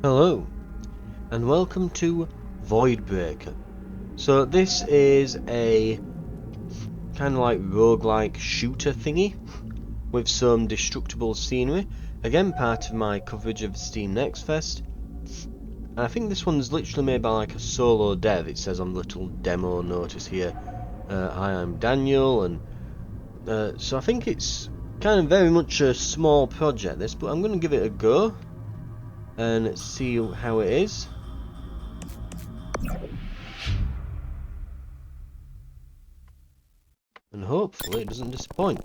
Hello, and welcome to Voidbreaker. So this is a kind of like roguelike shooter thingy with some destructible scenery. Again, part of my coverage of Steam Next Fest. And I think this one's literally made by like a solo dev. It says on the little demo notice here. Hi, I'm Daniel, and so I think it's kind of very much a small project this, but I'm going to give it a go and see how it is. And hopefully it doesn't disappoint.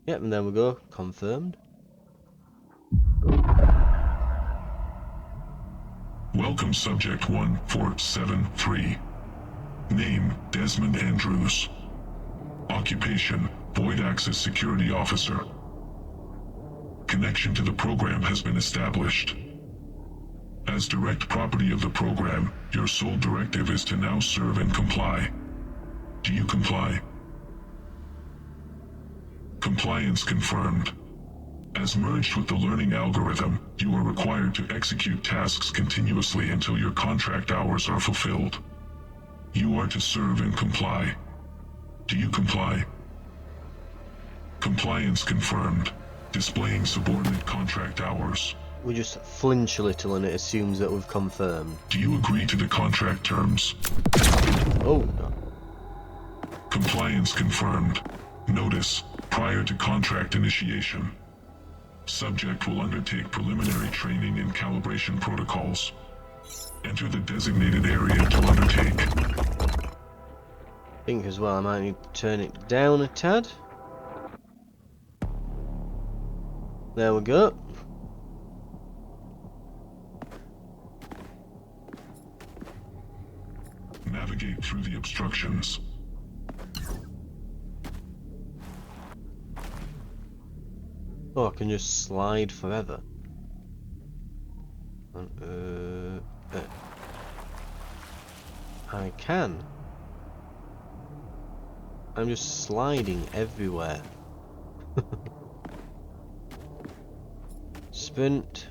Yep, and there we go, confirmed. Welcome Subject 1473. Name, Desmond Andrews. Occupation, Void Access Security Officer. Connection to the program has been established. As direct property of the program, your sole directive is to now serve and comply. Do you comply? Compliance confirmed. As merged with the learning algorithm, you are required to execute tasks continuously until your contract hours are fulfilled. You are to serve and comply. Do you comply? Compliance confirmed. Displaying subordinate contract hours. We just flinch a little and it assumes that we've confirmed. Do you agree to the contract terms? Oh, no. Compliance confirmed. Notice, prior to contract initiation. Subject will undertake preliminary training in calibration protocols. Enter the designated area to undertake. I think as well I might need to turn it down a tad. There we go. Navigate through the obstructions. Oh, I can just slide forever. I can. I'm just sliding everywhere. Sprint.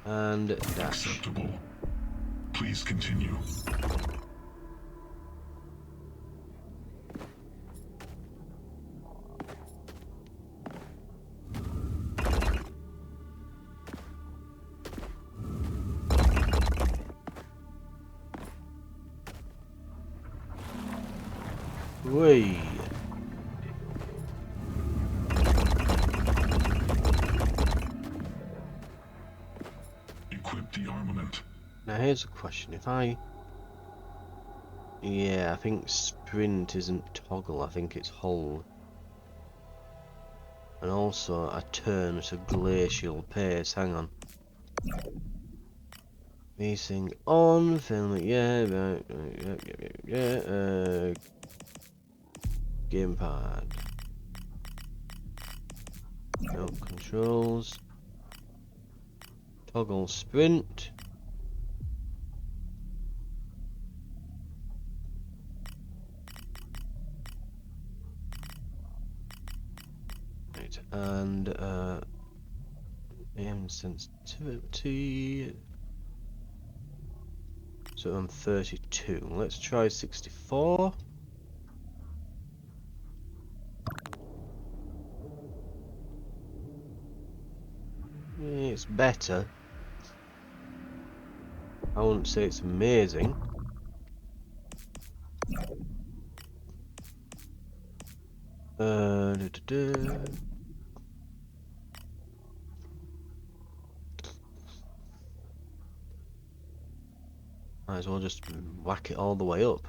And dash. Acceptable. Please continue. Whee! Equip the armament. Now here's a question, Yeah, I think sprint isn't toggle, I think it's hold. And also a turn at a glacial pace, hang on. Racing on, film it, yeah, right, yeah, gamepad. No controls. Toggle sprint. Right, and aim sensitivity. So I'm 32. Let's try 64. It's better. I wouldn't say it's amazing. Might as well just whack it all the way up.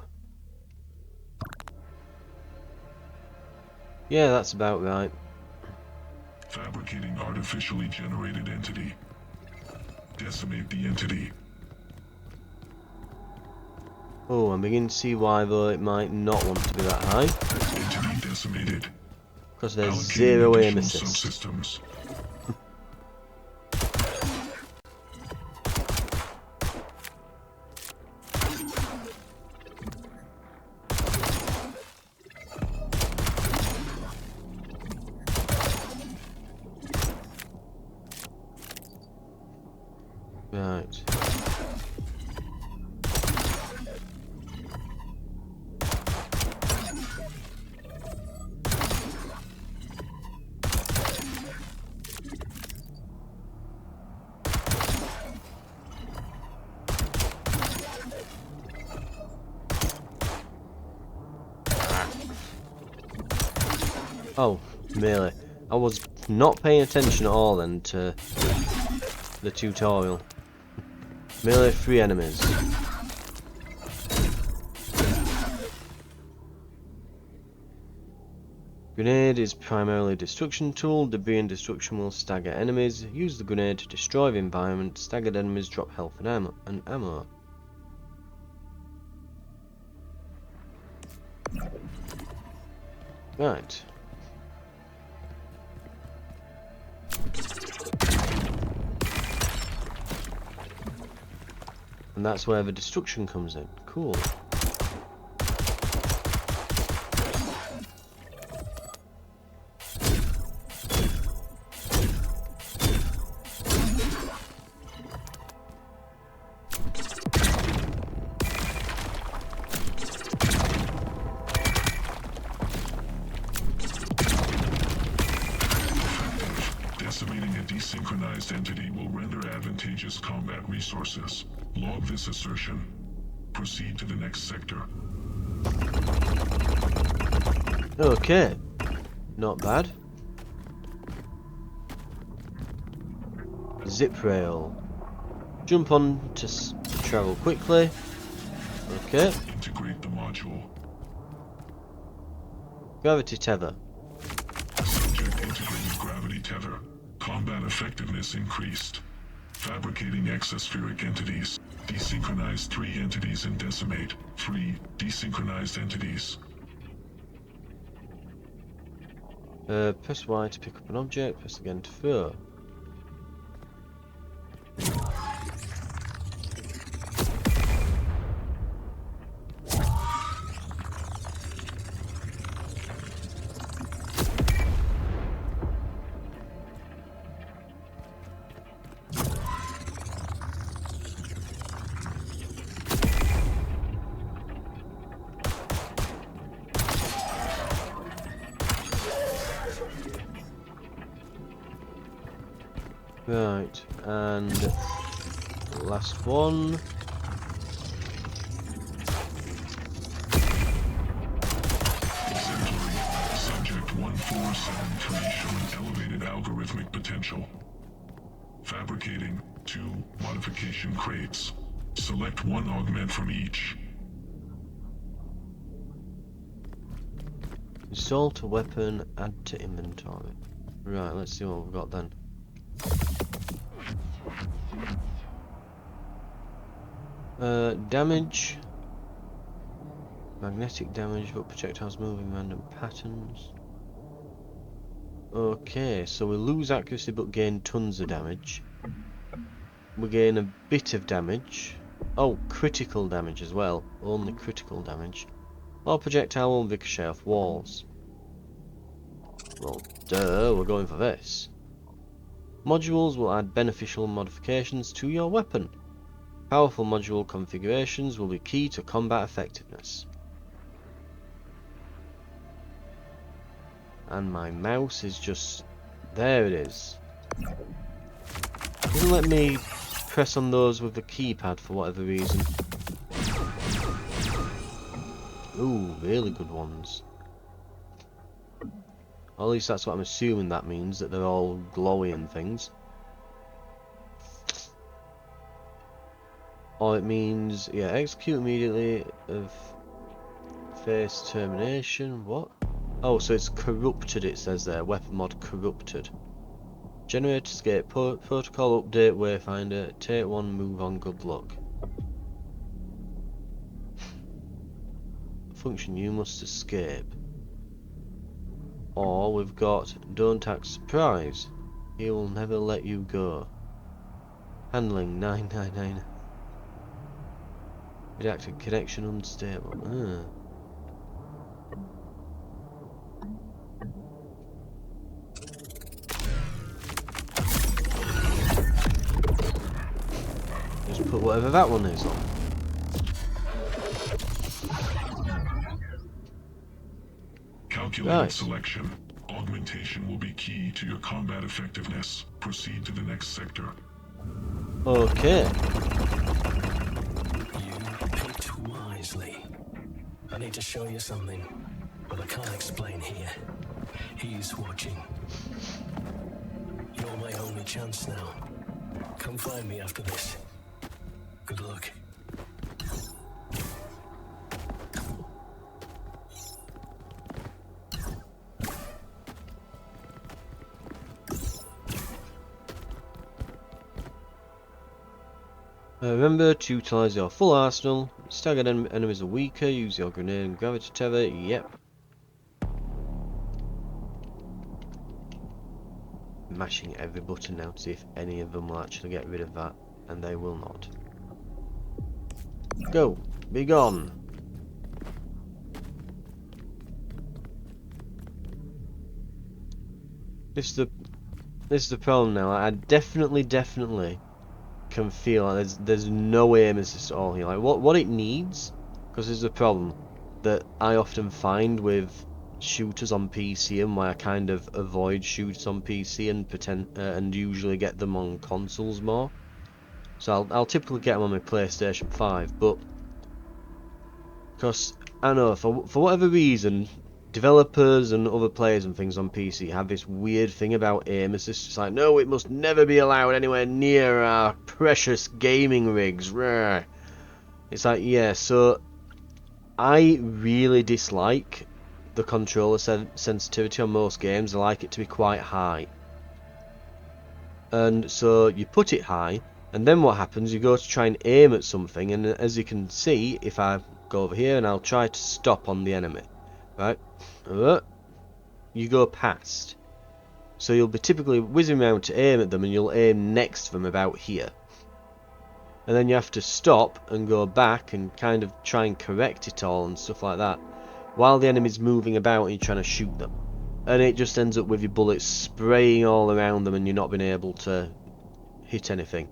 Yeah, that's about right. Fabricating artificially generated entity. Decimate the entity. Oh, I'm beginning to see why though it might not want to be that high. Entity decimated. Because there's Allocating zero aim additional assist. subsystems. Oh, melee. I was not paying attention at all then to the tutorial. Melee 3 enemies. Grenade is primarily a destruction tool. Debris and destruction will stagger enemies. Use the grenade to destroy the environment. Staggered enemies drop health and ammo. Right. And that's where the destruction comes in. Cool. Decimating a desynchronized entity will render advantageous combat resources. Log this assertion. Proceed to the next sector. Okay. Not bad. Zip rail. Jump on to travel quickly. Okay. Integrate the module. Gravity tether. Subject integrated gravity tether. Combat effectiveness increased. Fabricating exospheric entities. Desynchronized 3 entities and decimate 3 desynchronized entities. Press Y to pick up an object, press again to throw. Right, and last one. Exemplary. Subject 1473 showing elevated algorithmic potential. Fabricating 2 modification crates. Select 1 augment from each. Install to weapon, add to inventory. Right, let's see what we've got then. Damage. Magnetic damage, but projectiles move in random patterns. Okay, so we lose accuracy but gain tons of damage. We gain a bit of damage. Oh, critical damage as well. Only critical damage. Or projectile will ricochet off walls. Well, duh, we're going for this. Modules will add beneficial modifications to your weapon. Powerful module configurations will be key to combat effectiveness. And my mouse is just... there it is. Doesn't let me press on those with the keypad for whatever reason. Ooh, really good ones. Or at least that's what I'm assuming that means, that they're all glowy and things. Or it means, yeah, execute immediately of face termination. What? Oh, so it's corrupted, it says there. Weapon mod corrupted. Generate escape protocol update wayfinder. Take 1, move on, good luck. Function, you must escape. Or we've got don't act surprise. He will never let you go. Handling 999. Redacted connection unstable. Just put whatever that one is on. Calculated selection. Augmentation will be key to your combat effectiveness. Proceed to the next sector. Okay. You picked wisely. I need to show you something, but I can't explain here. He Nobody's watching. You're my only chance now. Come find me after this. Good luck. Remember to utilise your full arsenal. Staggered enemies are weaker. Use your grenade and gravity tether. Yep. Mashing every button now to see if any of them will actually get rid of that, and they will not. Go! Be gone! This is the problem now. I definitely can feel like there's no aim assist at all here. Like what it needs, because there's a problem that I often find with shooters on PC and why I kind of avoid shooters on PC and usually get them on consoles more. So I'll typically get them on my PlayStation 5, but because I know for whatever reason, developers and other players and things on PC have this weird thing about aim assist. It's like, no, it must never be allowed anywhere near our precious gaming rigs. Rah. It's like, yeah, so I really dislike the controller sensitivity on most games. I like it to be quite high. And so you put it high, and then what happens, you go to try and aim at something, and as you can see, if I go over here and I'll try to stop on the enemy, right? You go past. So you'll be typically whizzing around to aim at them, and you'll aim next to them about here. And then you have to stop and go back and kind of try and correct it all and stuff like that, while the enemy's moving about and you're trying to shoot them. And it just ends up with your bullets spraying all around them and you're not being able to hit anything.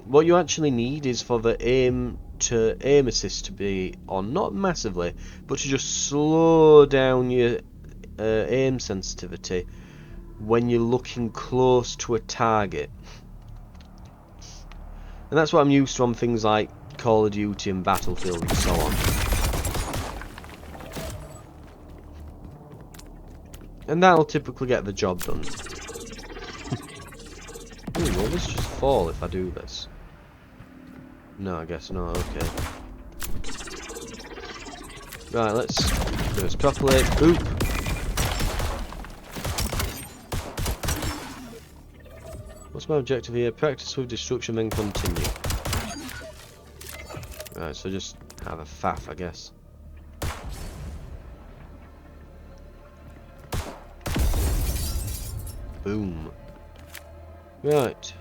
What you actually need is for the aim assist to be on, not massively, but to just slow down your aim sensitivity when you're looking close to a target. And that's what I'm used to on things like Call of Duty and Battlefield and so on. And that'll typically get the job done. Ooh, will this just fall if I do this? No, I guess not, okay. Right, let's do this properly. Boop! What's my objective here? Practice with destruction, then continue. Right, so just have a faff, I guess. Boom. Right.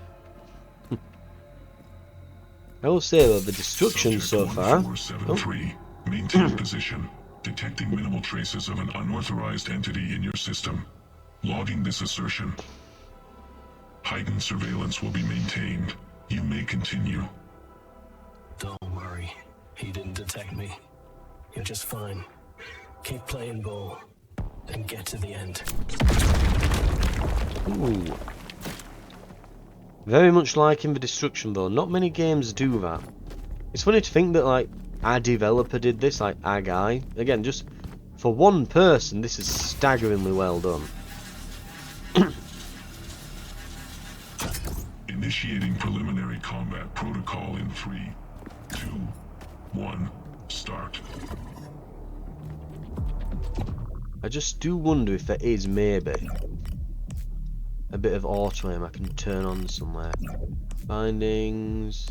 I will say though, the destruction so far... 1473. Maintain position. Detecting minimal traces of an unauthorized entity in your system. Logging this assertion. Heightened surveillance will be maintained. You may continue. Don't worry. He didn't detect me. You're just fine. Keep playing ball. And get to the end. Ooh. Very much like in the destruction though. Not many games do that. It's funny to think that like our developer did this, like our guy. Again, just for one person, this is staggeringly well done. Initiating preliminary combat protocol in 3, 2, 1, start. I just do wonder if there is maybe a bit of auto aim I can turn on somewhere. Findings.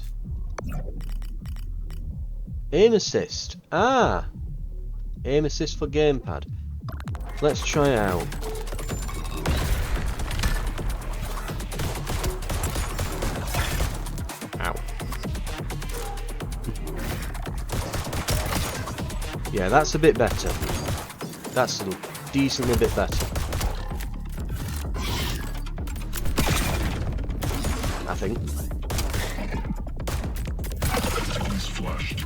Aim assist. Ah! Aim assist for gamepad. Let's try it out. Ow. Yeah, that's a bit better. That's a decently bit better. I think. He's flushed.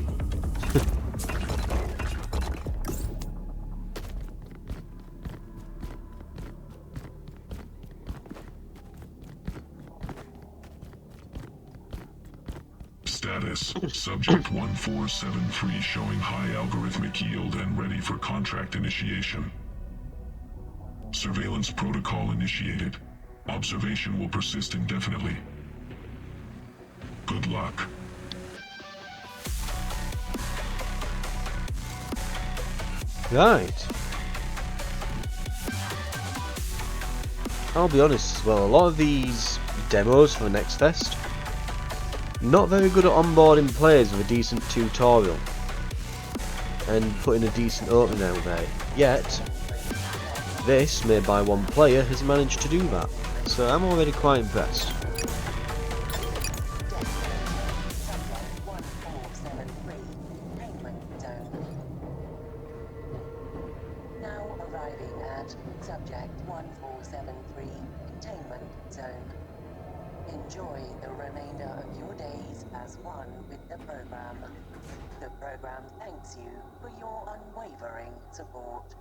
Status. Subject 1473 showing high algorithmic yield and ready for contract initiation. Surveillance protocol initiated. Observation will persist indefinitely. Good luck. Right. I'll be honest as well, a lot of these demos for Next Fest, not very good at onboarding players with a decent tutorial and putting a decent opening out there. Yet, this, made by one player, has managed to do that. So I'm already quite impressed. Now arriving at Subject 1473 Containment Zone. Enjoy the remainder of your days as one with the program. The program thanks you for your unwavering support.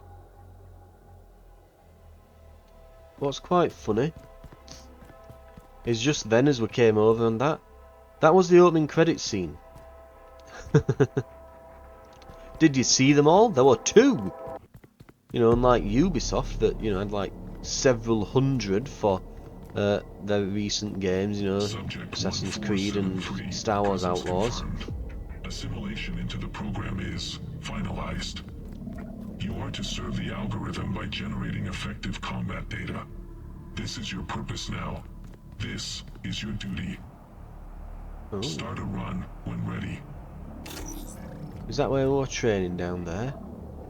What's quite funny is just then as we came over on that was the opening credits scene. Did you see them all? There were 2! You know, unlike Ubisoft that, you know, had like several hundred for their recent games, you know, Subject Assassin's Creed and 1473, Star Wars presence Outlaws. confirmed. Assimilation into the program is finalized. You are to serve the algorithm by generating effective combat data. This is your purpose now. This is your duty. Oh. Start a run when ready. Is that where we're training down there?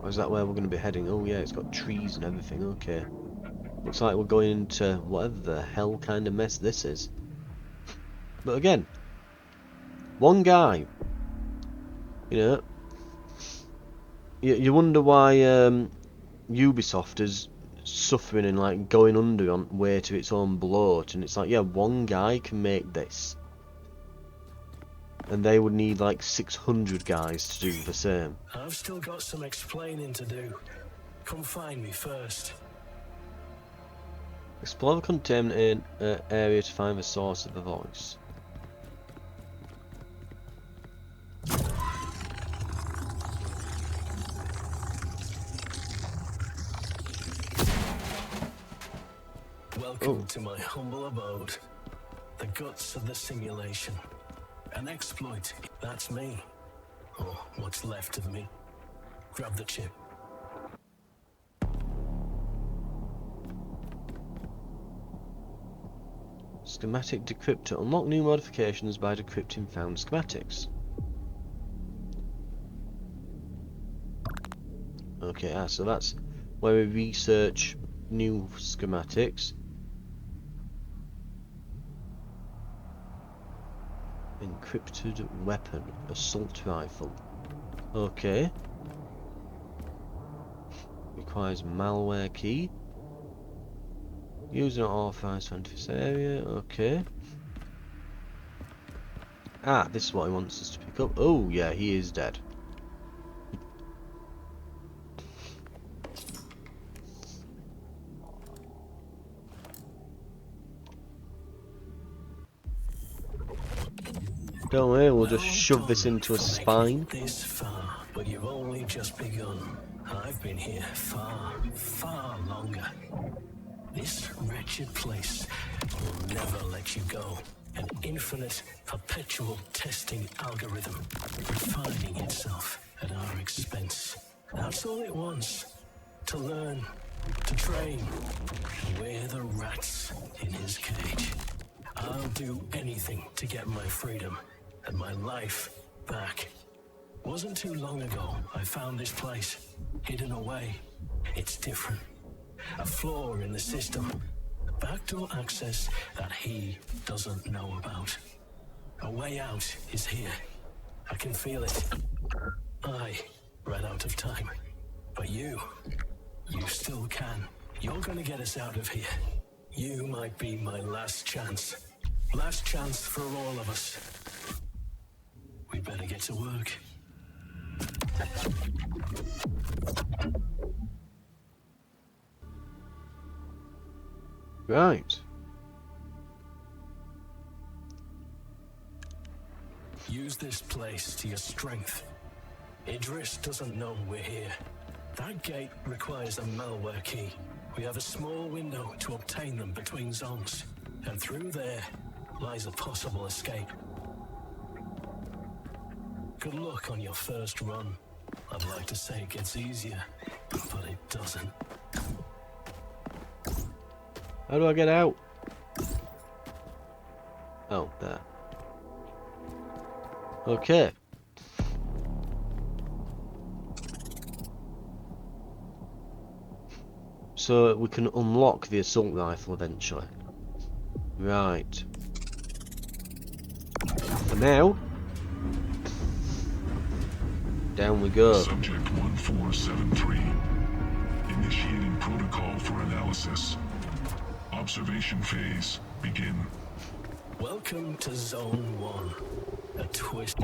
Or is that where we're going to be heading? Oh yeah, it's got trees and everything, okay. Looks like we're going into whatever the hell kind of mess this is. But again, one guy, you know, you wonder why Ubisoft is suffering and like going under on way to its own bloat, and it's like, yeah, one guy can make this. And they would need like 600 guys to do the same. I've still got some explaining to do. Come find me first. Explore the containment area to find the source of the voice. Welcome to my humble abode. The guts of the simulation. An exploit. That's me. Or what's left of me. Grab the chip. Schematic decryptor. Unlock new modifications by decrypting found schematics. Okay, so that's where we research new schematics. Encrypted weapon. Assault rifle. Okay. Requires malware key. User authorized to enter this area. Okay. Ah, this is what he wants us to pick up. Oh, yeah, he is dead. Don't worry, we'll just shove this into a spine. This far, but you've only just begun. I've been here far, far longer. This wretched place will never let you go. An infinite, perpetual testing algorithm, refining itself at our expense. That's all it wants. To learn, to train. We're the rats in his cage. I'll do anything to get my freedom and my life back. Wasn't too long ago I found this place, hidden away. It's different. A flaw in the system. Backdoor access that he doesn't know about. A way out is here. I can feel it. I ran out of time. But you still can. You're gonna get us out of here. You might be my last chance. Last chance for all of us. We better get to work. Right. Use this place to your strength. Idris doesn't know we're here. That gate requires a malware key. We have a small window to obtain them between zones, and through there lies a possible escape. Good luck on your first run. I'd like to say it gets easier, but it doesn't. How do I get out? Oh, there. Okay. So we can unlock the assault rifle eventually. Right. For now, down we go. Subject 1473. Initiating protocol for analysis. Observation phase. Begin. Welcome to Zone 1. A twist.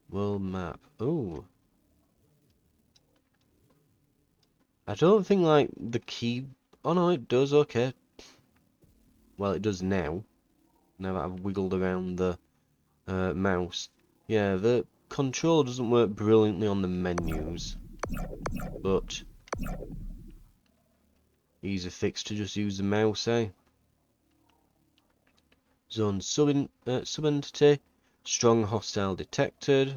World map. Ooh. I don't think like the key. Oh no, it does. Okay. Well, it does now. Now that I've wiggled around the mouse. Yeah, the control doesn't work brilliantly on the menus, but easy fix to just use the mouse, eh? Zone sub-entity. Strong hostile detected.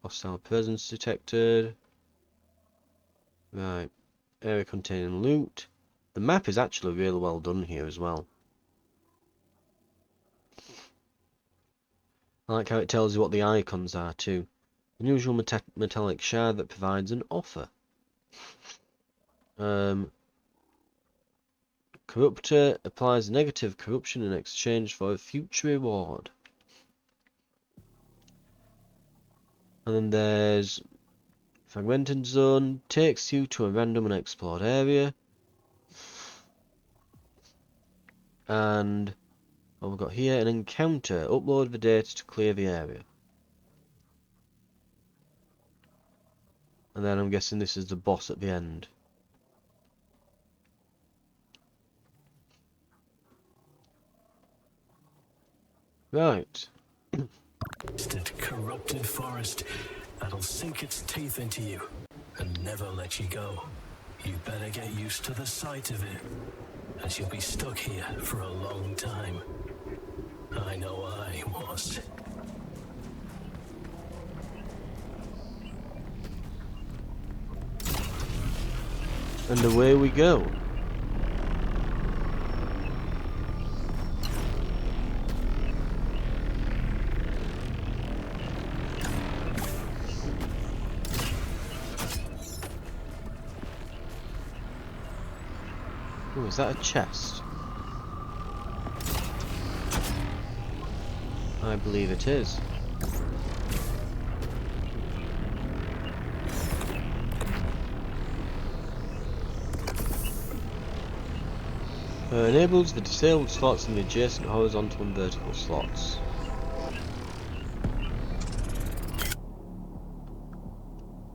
Hostile presence detected. Right. Area containing loot. The map is actually really well done here as well. I like how it tells you what the icons are too. Unusual metallic shard that provides an offer. Corruptor applies negative corruption in exchange for a future reward. And then there's Fragmented Zone, takes you to a random unexplored area. And what we've got here, an encounter. Upload the data to clear the area. And then I'm guessing this is the boss at the end. Right. Corrupted forest that'll sink its teeth into you and never let you go. You better get used to the sight of it, as you'll be stuck here for a long time. I know I was. And away we go. Oh, is that a chest? I believe it is. Enables the disabled slots in the adjacent horizontal and vertical slots.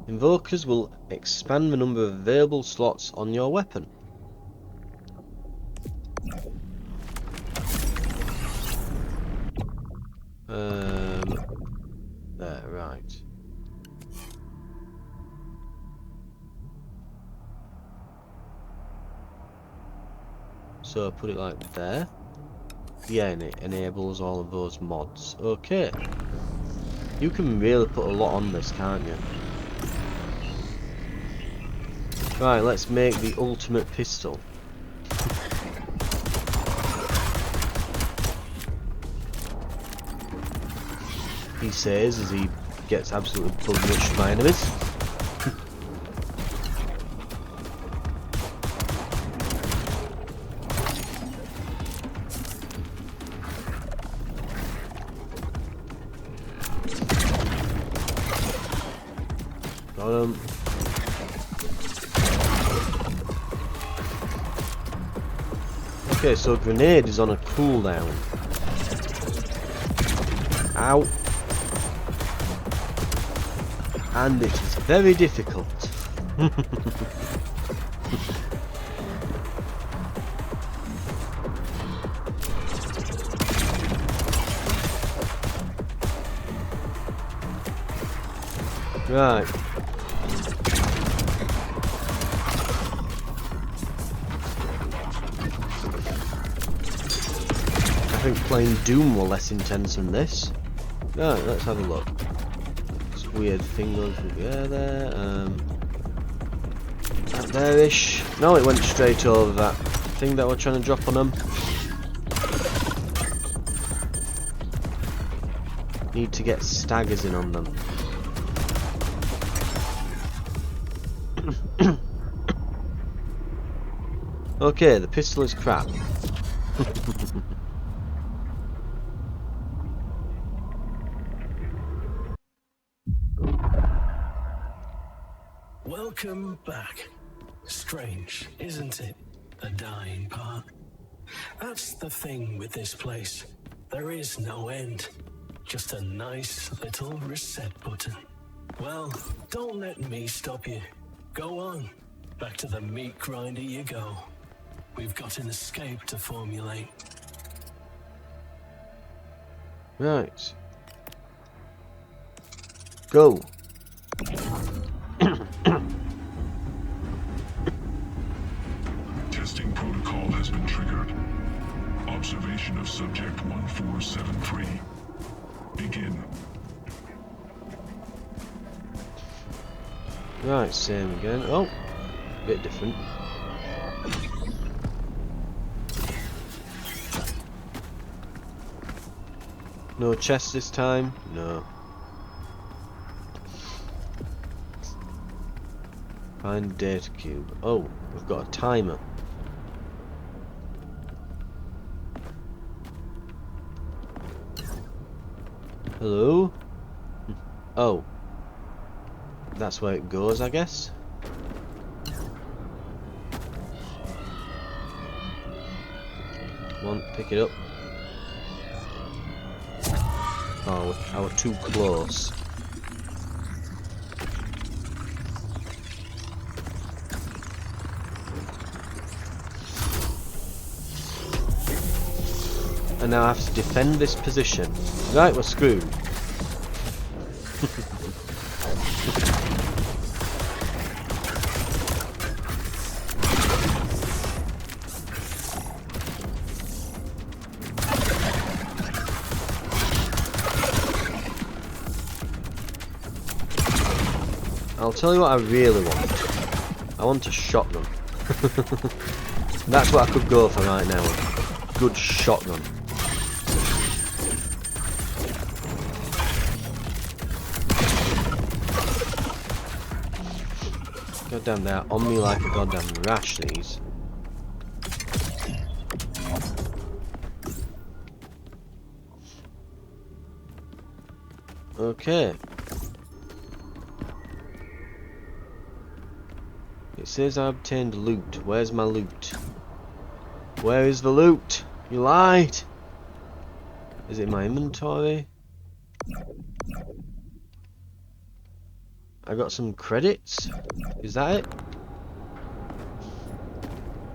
Invokers will expand the number of available slots on your weapon. There, right. So put it like there. Yeah, and it enables all of those mods. Okay. You can really put a lot on this, can't you? Right, let's make the ultimate pistol. He says as he gets absolutely bug-rushed by enemies. Got him. Okay, so grenade is on a cooldown. Ow. And it is very difficult. Right. think playing Doom were less intense than this. Right, let's have a look. This weird thing goes through the air there. That there-ish. No, it went straight over that thing that we're trying to drop on them. Need to get staggers in on them. Okay, the pistol is crap. Welcome back. Strange, isn't it? The dying part. That's the thing with this place. There is no end. Just a nice little reset button. Well, don't let me stop you. Go on. Back to the meat grinder you go. We've got an escape to formulate. Right. Go. Testing protocol has been triggered. Observation of subject 1473. Begin. Right, same again. Oh, bit different. No chest this time? No. Find data cube. Oh, we've got a timer. Hello? Oh. That's where it goes, I guess. Come on, pick it up. Oh, I was too close. And now I have to defend this position. Right, we're screwed. I'll tell you what I really want. I want a shotgun. That's what I could go for right now. A good shotgun. Goddamn, they're on me like a goddamn rash, these. Okay. It says I obtained loot. Where's my loot? Where is the loot? You lied! Is it in my inventory? I got some credits? Is that it?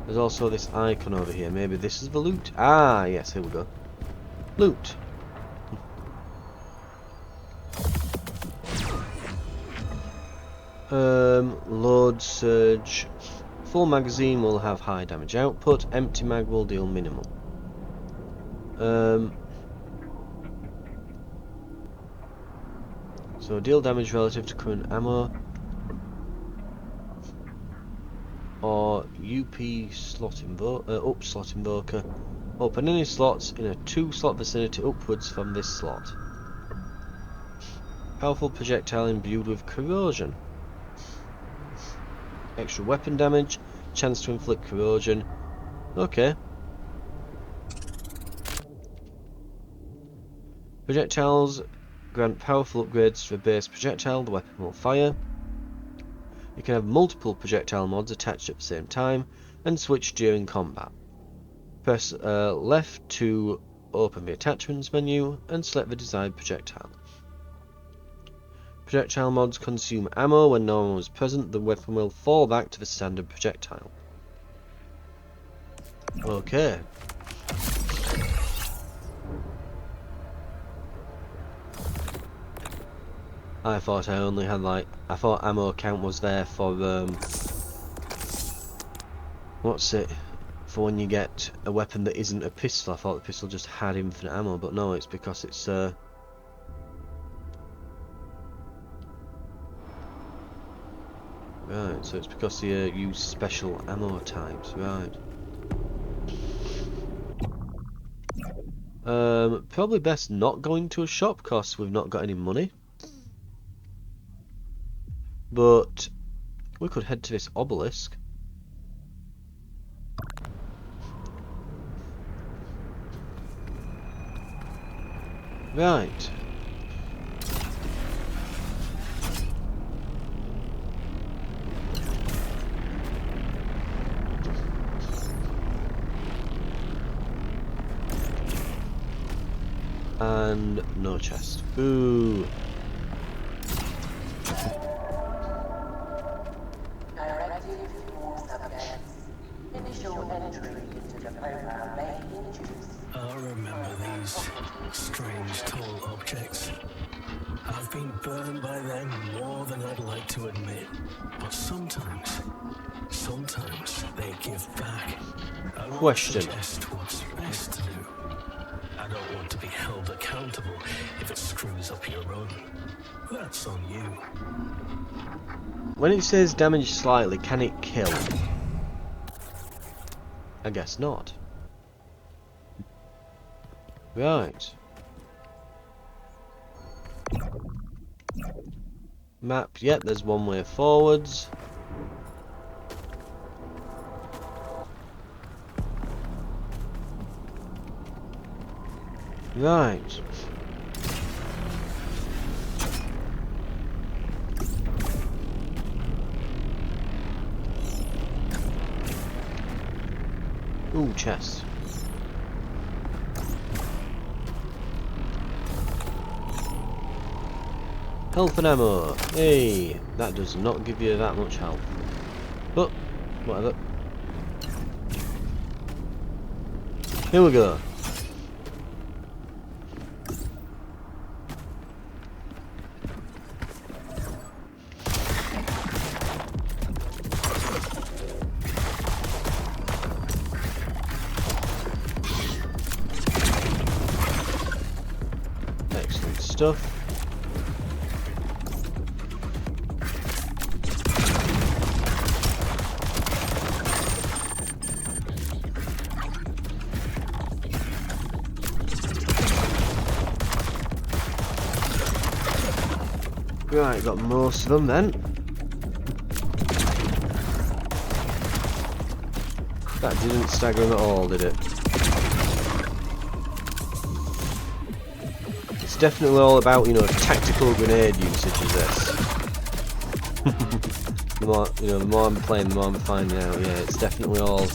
There's also this icon over here. Maybe this is the loot? Ah, yes, here we go. Loot. Load surge. Full magazine will have high damage output. Empty mag will deal minimal. So deal damage relative to current ammo. Or UP slot up slot invoker. Open any slots in a 2-slot vicinity upwards from this slot. Powerful projectile imbued with corrosion. Extra weapon damage, chance to inflict corrosion. Okay. Projectiles grant powerful upgrades to a base projectile. The weapon will fire. You can have multiple projectile mods attached at the same time and switch during combat. Press left to open the attachments menu and select the desired projectile. Projectile mods consume ammo. When no ammo is present, the weapon will fall back to the standard projectile. Okay. I thought I only had I thought ammo count was there for what's it? for when you get a weapon that isn't a pistol. I thought the pistol just had infinite ammo, but no, it's because it's right, so it's because they use special ammo types, right. Probably best not going to a shop because we've not got any money. But we could head to this obelisk. Right. And no chest. Ooh. Directive to all subjects. Initial entry into the program may induce. I remember these strange tall objects. I've been burned by them more than I'd like to admit. But sometimes they give back. I won't Question. suggest what's best to do. I don't want to be held accountable if it screws up your run. That's on you. When it says damage slightly, can it kill? I guess not. Right. Map, yep, there's one way forwards. Right. Ooh, chest. Health and ammo. Hey, that does not give you that much health. But, whatever. Here we go. Excellent stuff. Right, got most of them then. That didn't stagger him at all, did it? It's definitely all about, you know, tactical grenade usage is this. The more, you know, the more I'm playing, the more I'm finding out, yeah, it's definitely all...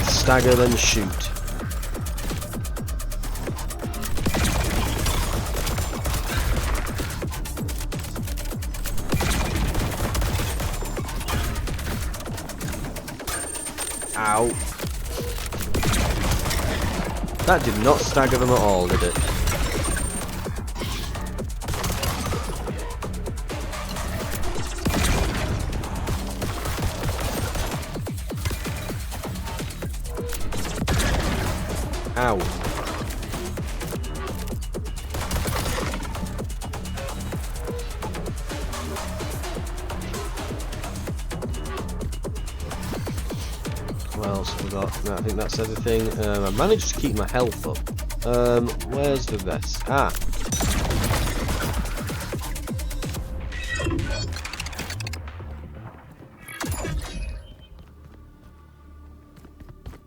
Stagger then shoot. Ow. That did not stagger them at all, did it? Ow. What else have we got? I think that's everything. I managed to keep my health up. Where's the rest? Ah.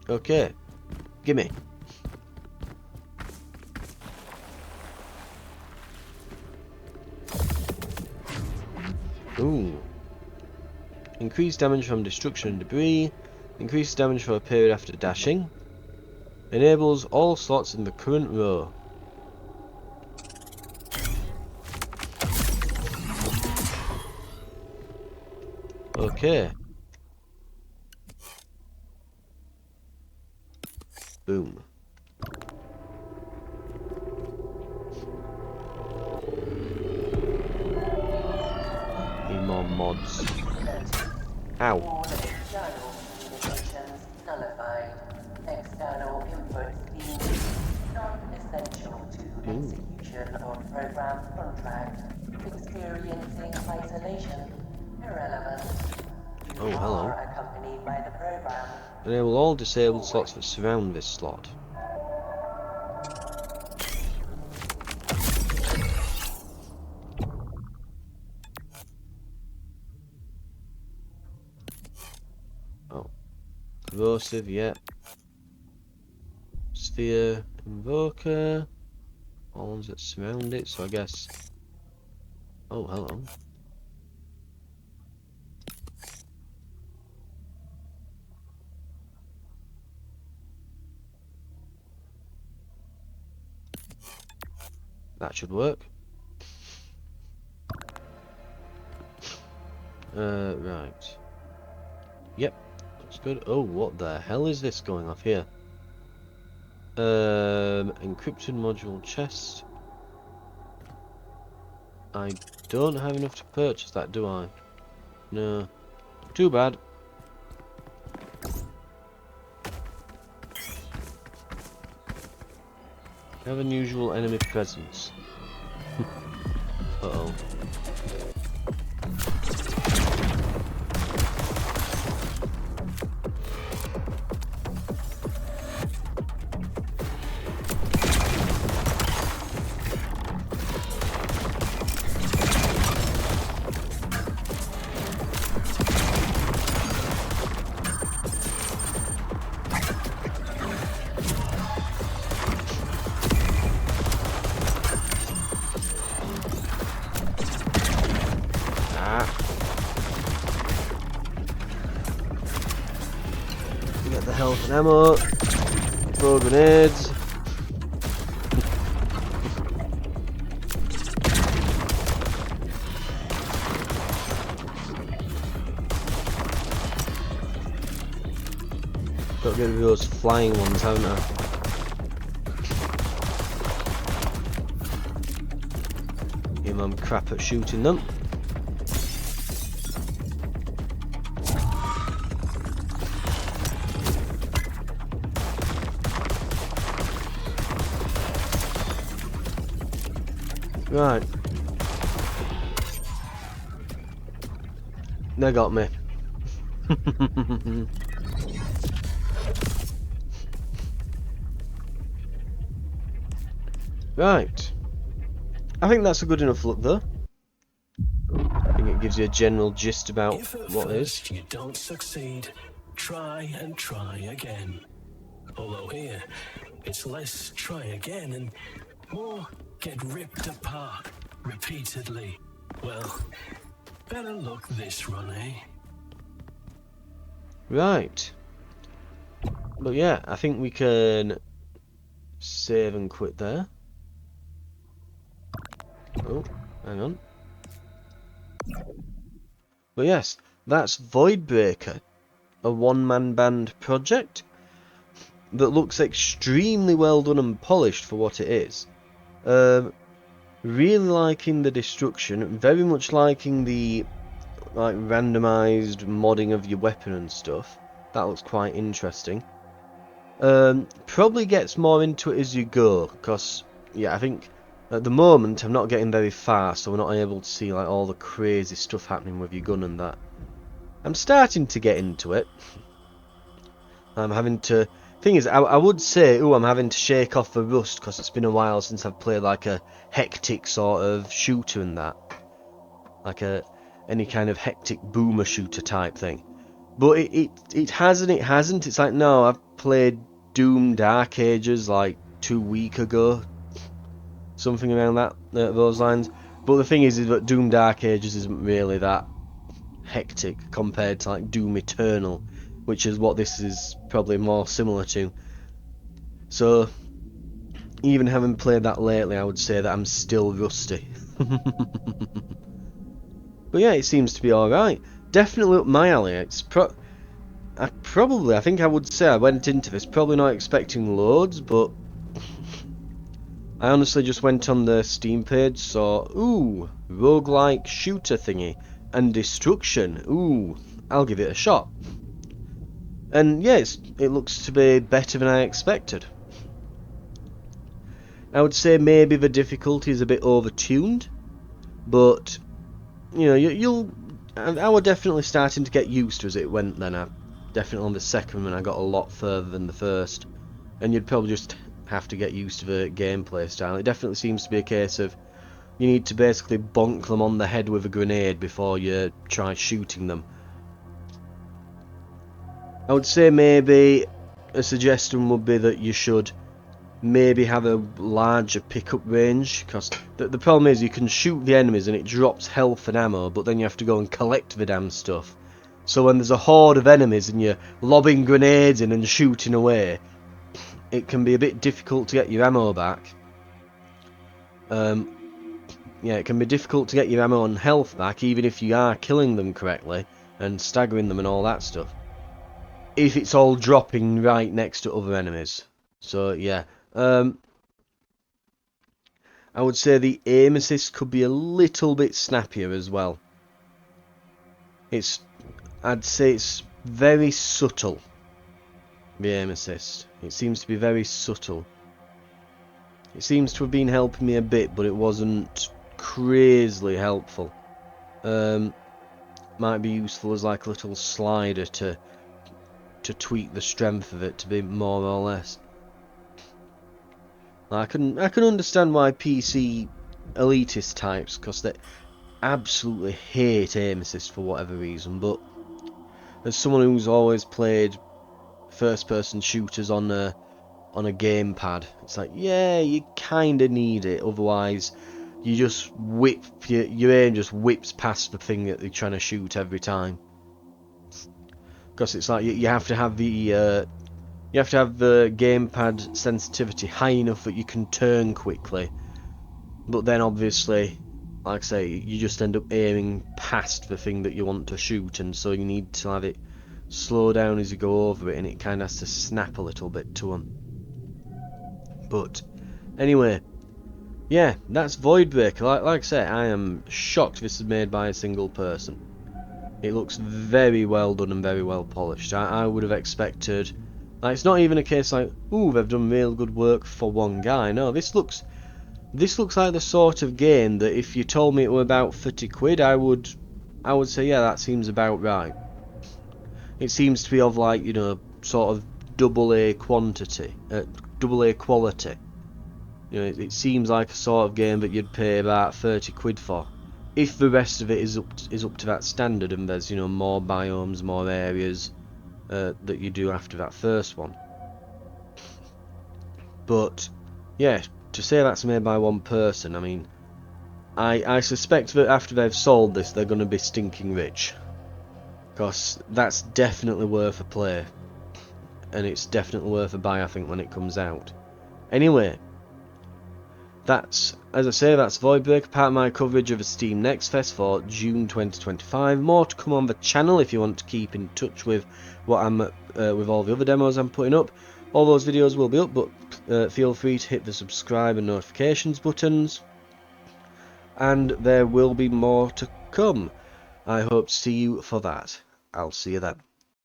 Okay. Gimme. Ooh. Increased damage from destruction and debris. Increased damage for a period after dashing. Enables all slots in the current row. Okay. Boom. mods. All Ow. external communications nullified. External inputs deemed non-essential to execution of program contract. Experiencing isolation irrelevant. You Oh, hello. are accompanied by the program. Enable all disabled slots that surround this slot. Oh. Corrosive, yeah. Sphere, invoker. All ones that surround it, so I guess... Oh, hello. That should work. Right. Yep, looks good. Oh, what the hell is this going off here? Encrypted module chest. I don't have enough to purchase that, do I? No. Too bad. Have unusual enemy presence. Uh-oh. Get the health and ammo. Throw grenades. Got to get rid of those flying ones, haven't I? I'm crap at shooting them. Right. They got me. Right. I think that's a good enough look though. I think it gives you a general gist about If at what it is. first you don't succeed, try and try again. Although here, it's less try again and more get ripped apart repeatedly. Well, better luck this run, eh? Right. But yeah, I think we can save and quit there. Oh, hang on. But yes, that's Voidbreaker, a one-man band project that looks extremely well done and polished for what it is. Really liking the destruction, very much liking the like randomized modding of your weapon and stuff. That looks quite interesting. Probably gets more into it as you go, because yeah, I think at the moment I'm not getting very far, so we're not able to see like all the crazy stuff happening with your gun and that. I'm starting to get into it. I'm having to... Thing is, I would say, I'm having to shake off the rust, because it's been a while since I've played like a hectic sort of shooter and that. Like any kind of hectic boomer shooter type thing. But it has and it hasn't. It's like, no, I've played Doom Dark Ages like 2 weeks ago. Something around that those lines. But the thing is that Doom Dark Ages isn't really that hectic compared to like Doom Eternal, which is what this is probably more similar to. So even having played that lately, I would say that I'm still rusty. But yeah, it seems to be alright. Definitely up my alley. It's I think I would say I went into this probably not expecting loads, but I honestly just went on the Steam page, saw, ooh, roguelike shooter thingy. and destruction. Ooh, I'll give it a shot. And yes, it looks to be better than I expected. I would say maybe the difficulty is a bit overtuned, but you know, I was definitely starting to get used to as it went. Then definitely on the second one I got a lot further than the first, and you'd probably just have to get used to the gameplay style. It definitely seems to be a case of you need to basically bonk them on the head with a grenade before you try shooting them. I would say maybe a suggestion would be that you should maybe have a larger pickup range, because the problem is you can shoot the enemies and it drops health and ammo, but then you have to go and collect the damn stuff. So when there's a horde of enemies and you're lobbing grenades in and shooting away, it can be a bit difficult to get your ammo back. Yeah, it can be difficult to get your ammo and health back, even if you are killing them correctly and staggering them and all that stuff, if it's all dropping right next to other enemies. So yeah, I would say the aim assist could be a little bit snappier as well. I'd say it's very subtle, the aim assist. It seems to be very subtle. It seems to have been helping me a bit, but it wasn't crazily helpful. Might be useful as like a little slider to tweak the strength of it to be more or less. I can understand why PC elitist types, because they absolutely hate aim assist for whatever reason, but as someone who's always played first person shooters on a gamepad, it's like, yeah, you kinda need it, otherwise you just whip your aim just whips past the thing that you're trying to shoot every time. Because it's like you have to have the gamepad sensitivity high enough that you can turn quickly, but then obviously, like I say, you just end up aiming past the thing that you want to shoot, and so you need to have it slow down as you go over it, and it kind of has to snap a little bit to them. But anyway, yeah, that's Voidbreaker. Like I say, I am shocked this is made by a single person. It looks very well done and very well polished. I would have expected, like, it's not even a case like, ooh, they've done real good work for one guy. No, this looks like the sort of game that if you told me it were about 30 quid, I would say, yeah, that seems about right. It seems to be of, like, you know, sort of double A quality. You know, it seems like a sort of game that you'd pay about 30 quid for, if the rest of it is up to that standard, and there's, you know, more biomes, more areas that you do after that first one. But yeah, to say that's made by one person, I mean, I suspect that after they've sold this, they're going to be stinking rich, because that's definitely worth a play, and it's definitely worth a buy, I think, when it comes out. Anyway, that's, as I say, that's Voidbreaker, part of my coverage of a Steam Next Fest for June 2025. More to come on the channel if you want to keep in touch with what I'm with all the other demos I'm putting up. All those videos will be up, but feel free to hit the subscribe and notifications buttons, and there will be more to come. I hope to see you for that. I'll see you then.